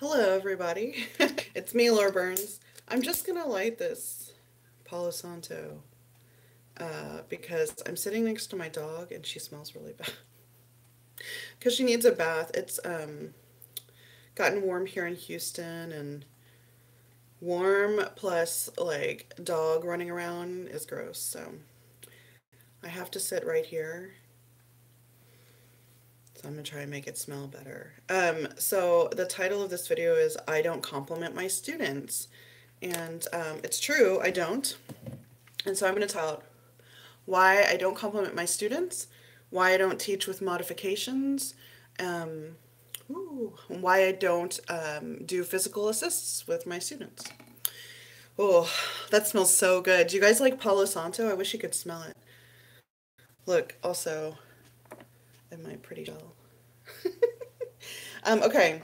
Hello, everybody. It's me, Laura Burns. I'm just gonna light this Palo Santo because I'm sitting next to my dog and she smells really bad. Because she needs a bath. It's gotten warm here in Houston, and warm plus like dog running around is gross. So I have to sit right here. So I'm gonna try and make it smell better. So the title of this video is I Don't Compliment My Students. And it's true, I don't. And so I'm going to talk about why I don't compliment my students, why I don't teach with modifications, um, why I don't do physical assists with my students. Oh, that smells so good. Do you guys like Palo Santo? I wish you could smell it. Look, also, in my pretty gel. Okay,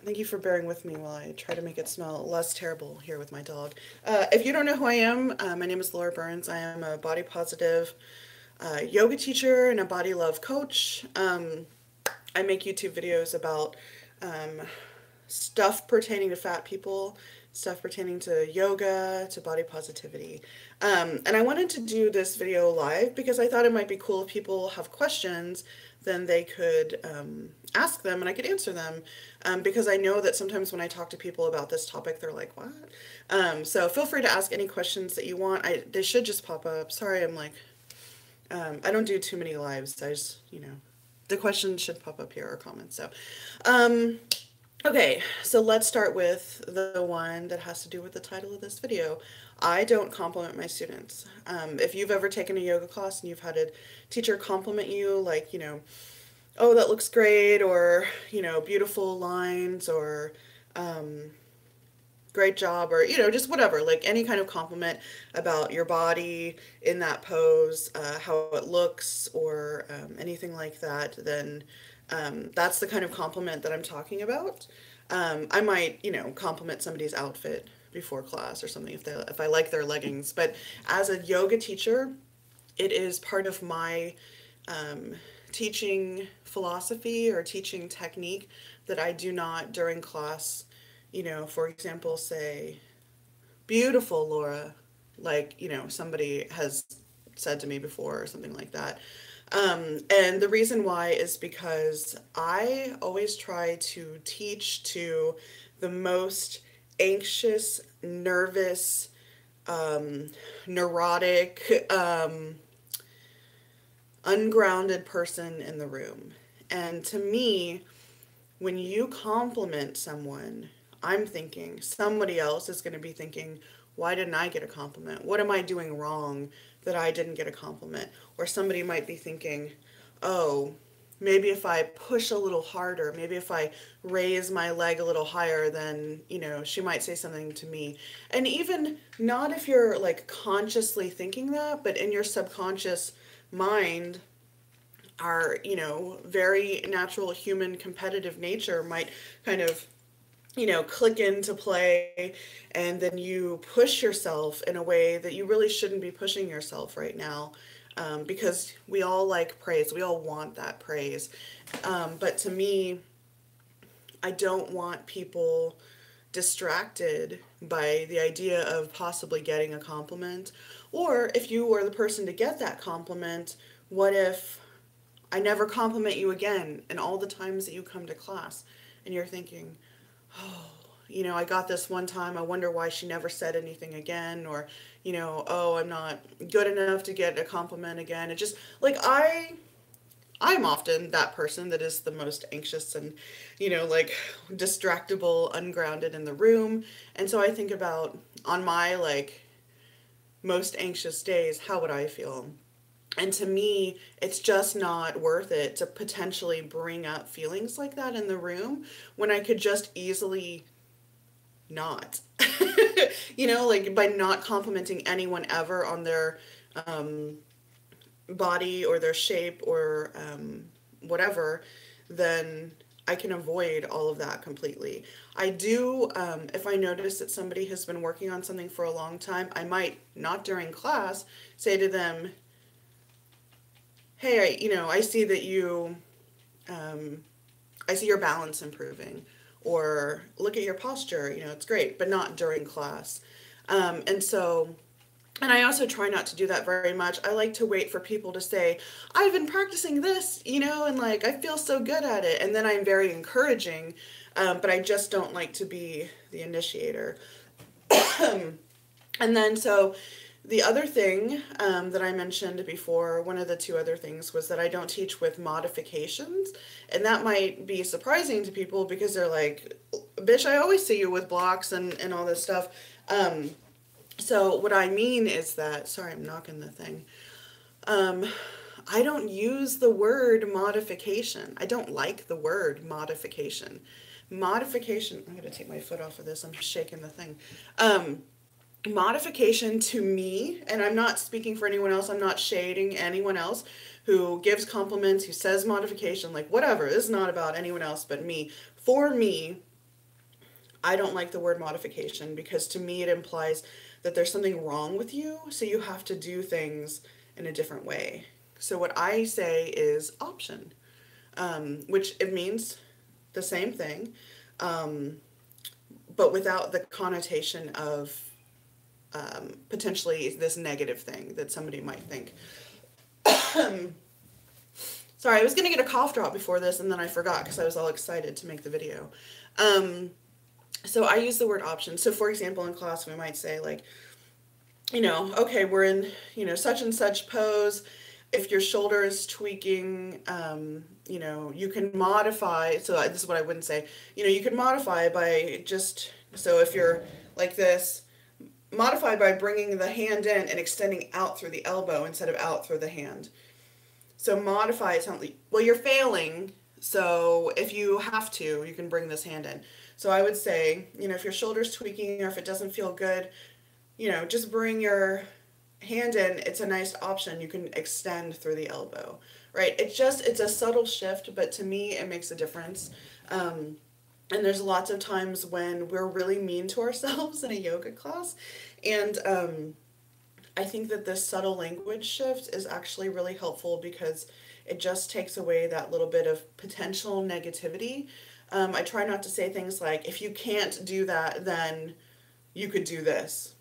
thank you for bearing with me while I try to make it smell less terrible here with my dog. If you don't know who I am, my name is Laura Burns. I am a body positive yoga teacher and a body love coach. I make YouTube videos about stuff pertaining to fat people, stuff pertaining to yoga, to body positivity. And I wanted to do this video live because I thought it might be cool if people have questions, then they could ask them and I could answer them. Because I know that sometimes when I talk to people about this topic, they're like, what? So feel free to ask any questions that you want. They should just pop up. Sorry, I'm like, I don't do too many lives. I just, the questions should pop up here or comments. So, okay, so let's start with the one that has to do with the title of this video. I don't compliment my students. If you've ever taken a yoga class and you've had a teacher compliment you, like, oh, that looks great, or, beautiful lines, or great job, or, just whatever, like any kind of compliment about your body in that pose, how it looks, or anything like that, then that's the kind of compliment that I'm talking about. I might, compliment somebody's outfit before class or something if I like their leggings. But as a yoga teacher, it is part of my teaching philosophy or teaching technique that I do not during class, for example, say, beautiful, Laura, like, somebody has said to me before or something like that. And the reason why is because I always try to teach to the most anxious, nervous, neurotic, ungrounded person in the room. And to me, when you compliment someone, I'm thinking somebody else is going to be thinking, why didn't I get a compliment? What am I doing wrong that I didn't get a compliment? Or somebody might be thinking, oh, maybe if I push a little harder, maybe if I raise my leg a little higher, then, she might say something to me. And even not if you're like consciously thinking that, but in your subconscious mind, our, very natural human competitive nature might kind of, click into play, and then you push yourself in a way that you really shouldn't be pushing yourself right now, because we all like praise. We all want that praise. But to me, I don't want people distracted by the idea of possibly getting a compliment. Or if you were the person to get that compliment, what if I never compliment you again, and all the times that you come to class and you're thinking, oh, I got this one time. I wonder why she never said anything again, or, oh, I'm not good enough to get a compliment again. It just like I'm often that person that is the most anxious and, like distractible, ungrounded in the room. And so I think about on my like most anxious days, how would I feel? And to me, it's just not worth it to potentially bring up feelings like that in the room when I could just easily not. Like by not complimenting anyone ever on their body or their shape or whatever, then I can avoid all of that completely. I do, if I notice that somebody has been working on something for a long time, I might, not during class, say to them, hey, I see that um, I see your balance improving, or look at your posture, you know, it's great, but not during class. And so, and I also try not to do that very much. I like to wait for people to say, I've been practicing this, you know, and like I feel so good at it. And then I'm very encouraging, but I just don't like to be the initiator. And then so the other thing that I mentioned before, one of the two other things was that I don't teach with modifications. And that might be surprising to people because they're like, bitch, I always see you with blocks and all this stuff. So what I mean is that, sorry, I'm knocking the thing. I don't use the word modification. I don't like the word modification. Modification, I'm going to take my foot off of this. I'm shaking the thing. Modification to me, and I'm not speaking for anyone else, I'm not shading anyone else who gives compliments, who says modification, like whatever. This is not about anyone else but me. For me, I don't like the word modification because to me it implies that there's something wrong with you, so you have to do things in a different way. So what I say is option, which it means the same thing, but without the connotation of potentially this negative thing that somebody might think. Sorry, I was going to get a cough drop before this and then I forgot because I was all excited to make the video. So I use the word option. So for example, in class, we might say like, you know, okay, we're in, you know, such and such pose. If your shoulder is tweaking, you know, you can modify. So this is what I wouldn't say. You know, you can modify by just, so if you're like this, modify by bringing the hand in and extending out through the elbow instead of out through the hand. So modify is something, well, you're failing. So if you have to, you can bring this hand in. So I would say, you know, if your shoulder's tweaking or if it doesn't feel good, you know, just bring your hand in. It's a nice option. You can extend through the elbow, right? It's a subtle shift, but to me, it makes a difference. And there's lots of times when we're really mean to ourselves in a yoga class. And I think that this subtle language shift is actually really helpful because it just takes away that little bit of potential negativity. I try not to say things like, if you can't do that, then you could do this.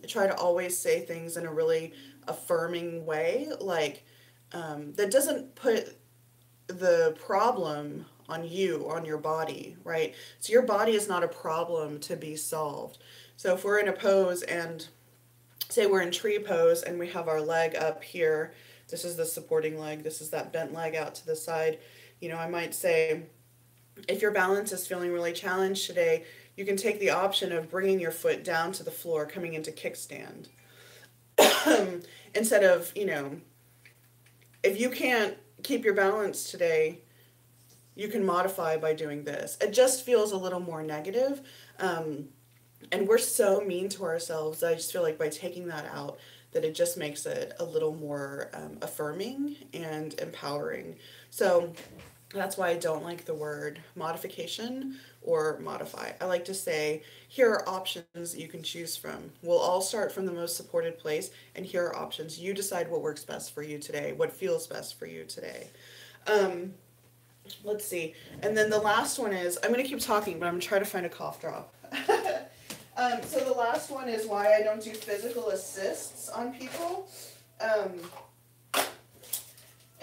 I try to always say things in a really affirming way, like that doesn't put the problem on you, on your body, right? So your body is not a problem to be solved. So if we're in a pose and say we're in tree pose and we have our leg up here, this is the supporting leg, this is that bent leg out to the side, you know, I might say, if your balance is feeling really challenged today, you can take the option of bringing your foot down to the floor, coming into kickstand. Instead of, you know, if you can't keep your balance today, you can modify by doing this. It just feels a little more negative. And we're so mean to ourselves. I just feel like by taking that out, that it just makes it a little more affirming and empowering. So that's why I don't like the word modification or modify. I like to say, here are options that you can choose from. We'll all start from the most supported place, and here are options. You decide what works best for you today, what feels best for you today. Let's see. And then the last one is, I'm going to keep talking, but I'm going to try to find a cough drop. So the last one is why I don't do physical assists on people.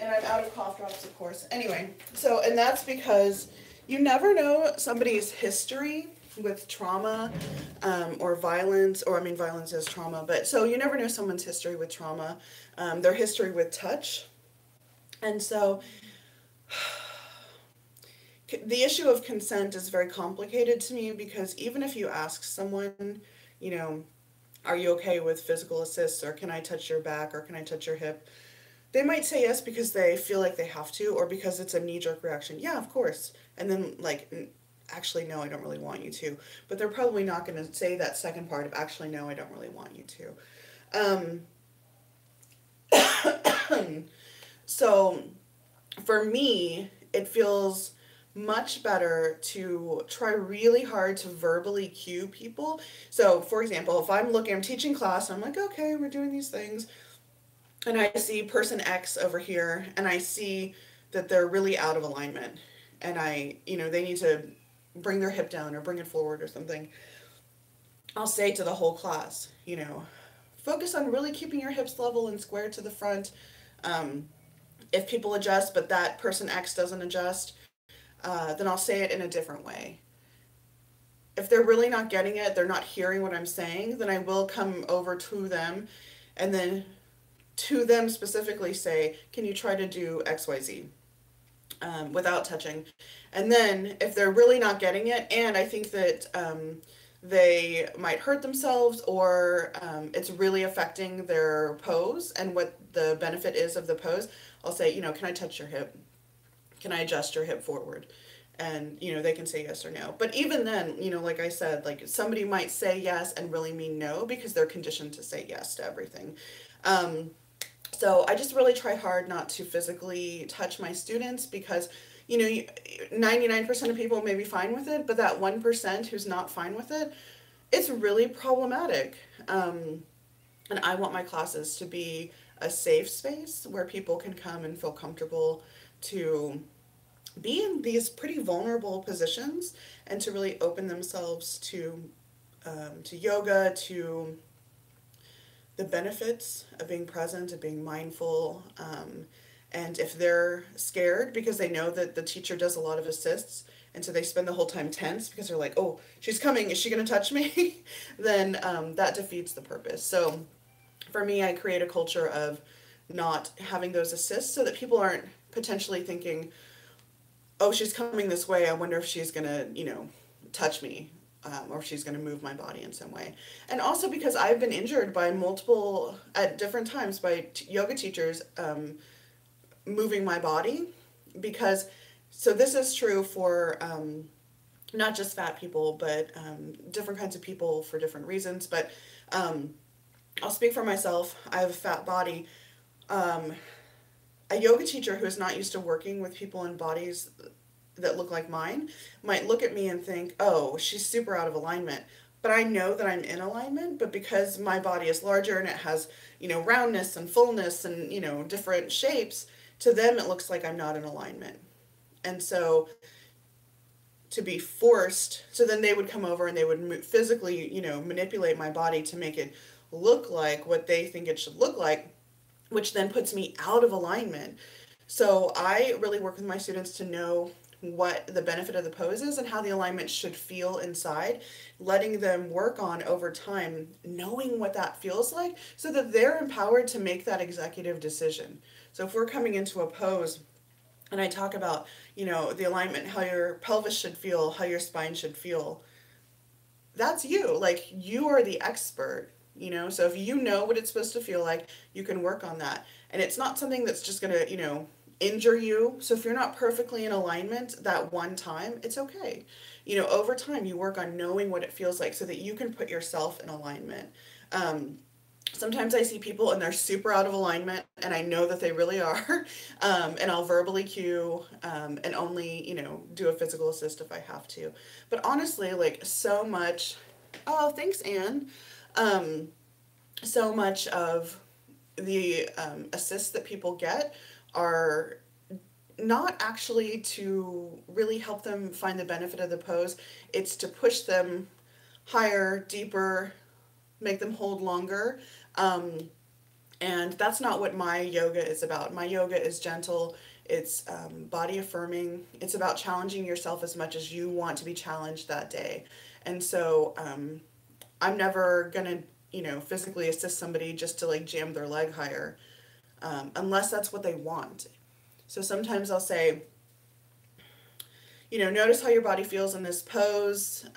And I'm out of cough drops, of course. Anyway, so, and that's because you never know somebody's history with trauma or violence, or I mean, violence is trauma, but so you never know someone's history with trauma, their history with touch. And so the issue of consent is very complicated to me because even if you ask someone, you know, are you okay with physical assists, or can I touch your back, or can I touch your hip? They might say yes because they feel like they have to, or because it's a knee-jerk reaction. Yeah, of course. And then, like, actually, no, I don't really want you to. But they're probably not going to say that second part of, actually, no, I don't really want you to. So, for me, it feels much better to try really hard to verbally cue people. So, for example, if I'm teaching class, and I'm like, okay, we're doing these things, and I see person X over here, and I see that they're really out of alignment, and they need to bring their hip down or bring it forward or something, I'll say to the whole class, focus on really keeping your hips level and square to the front. Um, if people adjust, but that person X doesn't adjust, then I'll say it in a different way. If they're really not getting it, they're not hearing what I'm saying, then I will come over to them and then to them specifically say, can you try to do XYZ without touching? And then if they're really not getting it, and I think that they might hurt themselves or it's really affecting their pose and what the benefit is of the pose, I'll say, can I touch your hip? Can I adjust your hip forward? And they can say yes or no. But even then, like I said, like somebody might say yes and really mean no because they're conditioned to say yes to everything. So I just really try hard not to physically touch my students because 99% of people may be fine with it, but that 1% who's not fine with it, it's really problematic. And I want my classes to be a safe space where people can come and feel comfortable to be in these pretty vulnerable positions and to really open themselves to yoga, to the benefits of being present, of being mindful. And if they're scared because they know that the teacher does a lot of assists, and so they spend the whole time tense because they're like, oh, she's coming, is she going to touch me? Then that defeats the purpose. So for me, I create a culture of not having those assists so that people aren't potentially thinking, oh, she's coming this way, I wonder if she's going to, touch me. Or if she's going to move my body in some way. And also because I've been injured by at different times, by yoga teachers moving my body. So this is true for not just fat people, but different kinds of people for different reasons. But I'll speak for myself. I have a fat body. A yoga teacher who is not used to working with people in bodies that look like mine might look at me and think, oh, she's super out of alignment. But I know that I'm in alignment, but because my body is larger and it has, roundness and fullness and, different shapes, to them it looks like I'm not in alignment. And so to be forced, so then they would come over and they would physically, manipulate my body to make it look like what they think it should look like, which then puts me out of alignment. So I really work with my students to know what the benefit of the pose is and how the alignment should feel inside, letting them work on over time, knowing what that feels like so that they're empowered to make that executive decision. So if we're coming into a pose and I talk about, the alignment, how your pelvis should feel, how your spine should feel, that's you. Like, you are the expert, so if you know what it's supposed to feel like, you can work on that. And it's not something that's just going to, injure you. So if you're not perfectly in alignment that one time, it's okay. Over time, you work on knowing what it feels like so that you can put yourself in alignment. Sometimes I see people and they're super out of alignment, and I know that they really are, and I'll verbally cue and only, do a physical assist if I have to. But honestly, like, so much, oh, thanks, Anne. So much of the assists that people get are not actually to really help them find the benefit of the pose. It's to push them higher, deeper, make them hold longer. And that's not what my yoga is about. My yoga is gentle. It's body affirming. It's about challenging yourself as much as you want to be challenged that day. And so I'm never going to, physically assist somebody just to like jam their leg higher. Unless that's what they want. So sometimes I'll say, notice how your body feels in this pose.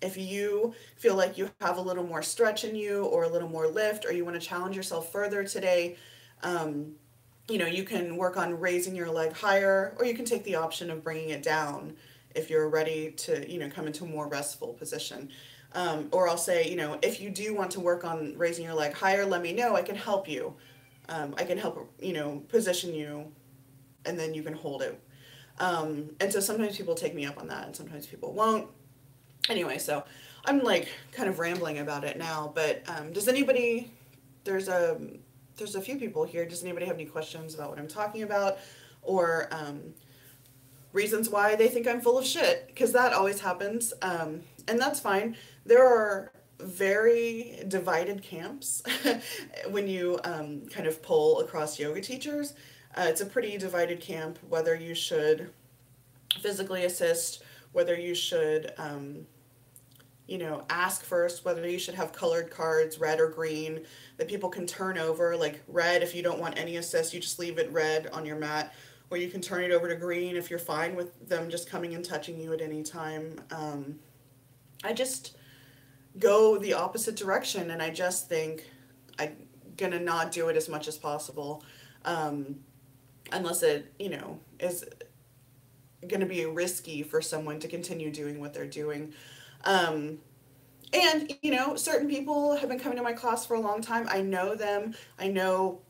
If you feel like you have a little more stretch in you or a little more lift, or you want to challenge yourself further today, you can work on raising your leg higher, or you can take the option of bringing it down if you're ready to, come into a more restful position. Or I'll say, if you do want to work on raising your leg higher, let me know. I can help you. I can help, position you, and then you can hold it. And so sometimes people take me up on that, and sometimes people won't. Anyway, so I'm like kind of rambling about it now, but does anybody, there's a few people here, does anybody have any questions about what I'm talking about, or reasons why they think I'm full of shit, because that always happens. And that's fine. There are very divided camps when you kind of poll across yoga teachers. It's a pretty divided camp whether you should physically assist, whether you should, ask first, whether you should have colored cards, red or green, that people can turn over. Like red, if you don't want any assist, you just leave it red on your mat, or you can turn it over to green if you're fine with them just coming and touching you at any time. I just go the opposite direction, and I just think I'm gonna not do it as much as possible, unless it, is going to be risky for someone to continue doing what they're doing. And, certain people have been coming to my class for a long time. I know them. I know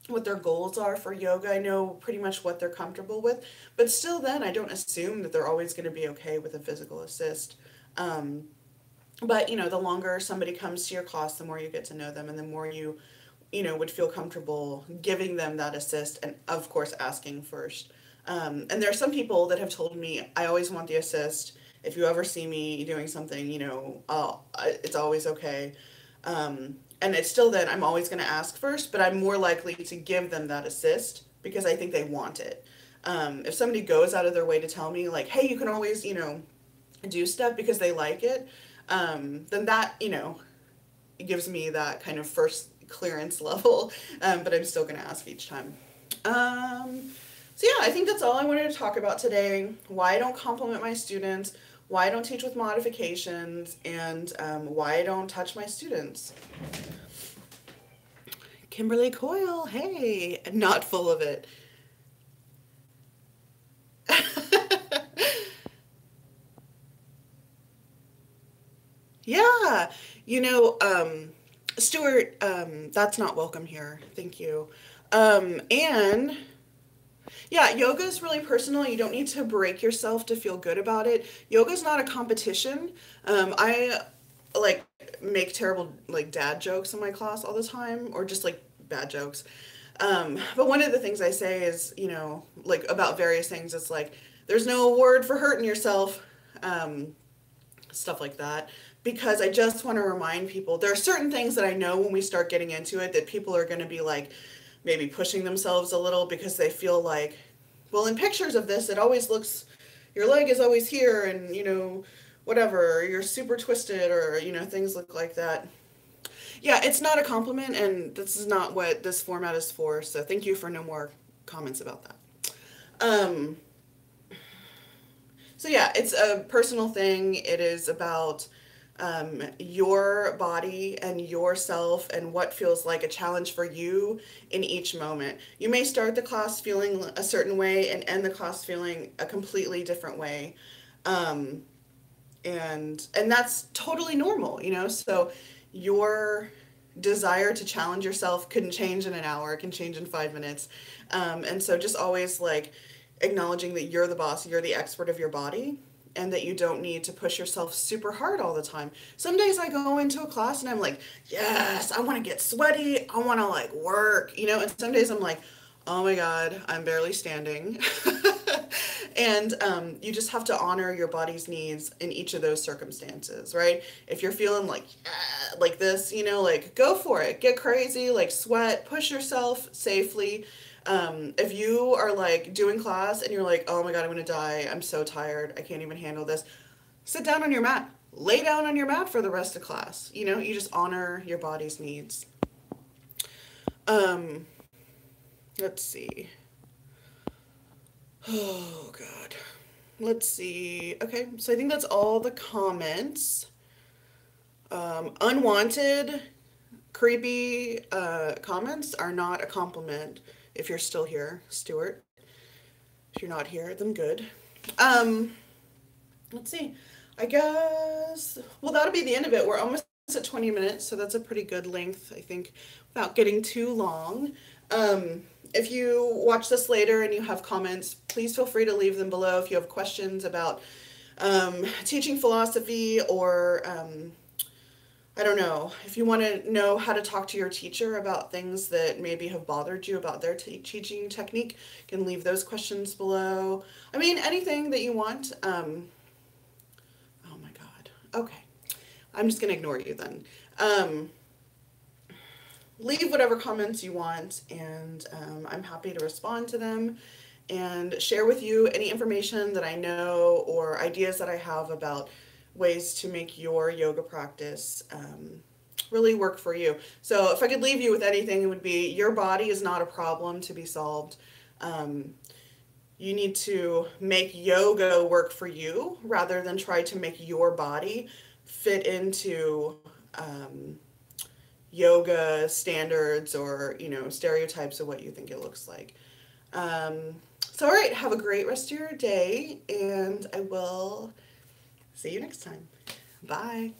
what their goals are for yoga. I know pretty much what they're comfortable with. But still then, I don't assume that they're always going to be okay with a physical assist. But, the longer somebody comes to your class, the more you get to know them, and the more you would feel comfortable giving them that assist, and of course asking first. And there are some people that have told me, I always want the assist. If you ever see me doing something, it's always okay. And it's still then, I'm always going to ask first, but I'm more likely to give them that assist because I think they want it. If somebody goes out of their way to tell me, like, hey, you can always, do stuff because they like it, then that, it gives me that kind of first clearance level, but I'm still going to ask each time. So yeah, I think that's all I wanted to talk about today. Why I don't compliment my students, why I don't teach with modifications, and why I don't touch my students. Kimberly Coyle, hey, not full of it. Yeah, Stuart, that's not welcome here. Thank you. And yeah, yoga is really personal. You don't need to break yourself to feel good about it. Yoga is not a competition. I like make terrible like dad jokes in my class all the time, or just like bad jokes. But one of the things I say is, like about various things, it's like, there's no award for hurting yourself, stuff like that. Because I just want to remind people, there are certain things that I know when we start getting into it that people are going to be like, maybe pushing themselves a little because they feel like, well, in pictures of this, it always looks, your leg is always here and, whatever, or you're super twisted or, things look like that. Yeah, it's not a compliment, and this is not what this format is for, so thank you for no more comments about that. So yeah, it's a personal thing. It is about your body and yourself and what feels like a challenge for you in each moment. You may start the class feeling a certain way and end the class feeling a completely different way. And that's totally normal, so your desire to challenge yourself couldn't change in an hour, it can change in 5 minutes. And so just always like acknowledging that you're the boss, you're the expert of your body, and that you don't need to push yourself super hard all the time. Some days I go into a class and I'm like, yes, I want to get sweaty, I want to like work, and some days I'm like, oh my God, I'm barely standing. And you just have to honor your body's needs in each of those circumstances, right? If you're feeling like, like this, like go for it, get crazy, like sweat, push yourself safely. If you are like doing class and you're like, oh my God, I'm gonna die, I'm so tired, I can't even handle this, sit down on your mat, lay down on your mat for the rest of class. You just honor your body's needs. Let's see. Oh God. Let's see. Okay, so I think that's all the comments. Unwanted, creepy comments are not a compliment. If you're still here, Stuart. If you're not here, then good. Let's see. I guess, well, that'll be the end of it. We're almost at 20 minutes, so that's a pretty good length, I think, without getting too long. If you watch this later and you have comments, please feel free to leave them below. If you have questions about teaching philosophy or I don't know. If you want to know how to talk to your teacher about things that maybe have bothered you about their teaching technique, you can leave those questions below. I mean, anything that you want. Oh my God. Okay. I'm just going to ignore you then. Leave whatever comments you want, and I'm happy to respond to them and share with you any information that I know or ideas that I have about ways to make your yoga practice really work for you. So, if I could leave you with anything, it would be your body is not a problem to be solved. Um, you need to make yoga work for you rather than try to make your body fit into yoga standards or stereotypes of what you think it looks like. So all right, have a great rest of your day, and I will see you next time. Bye.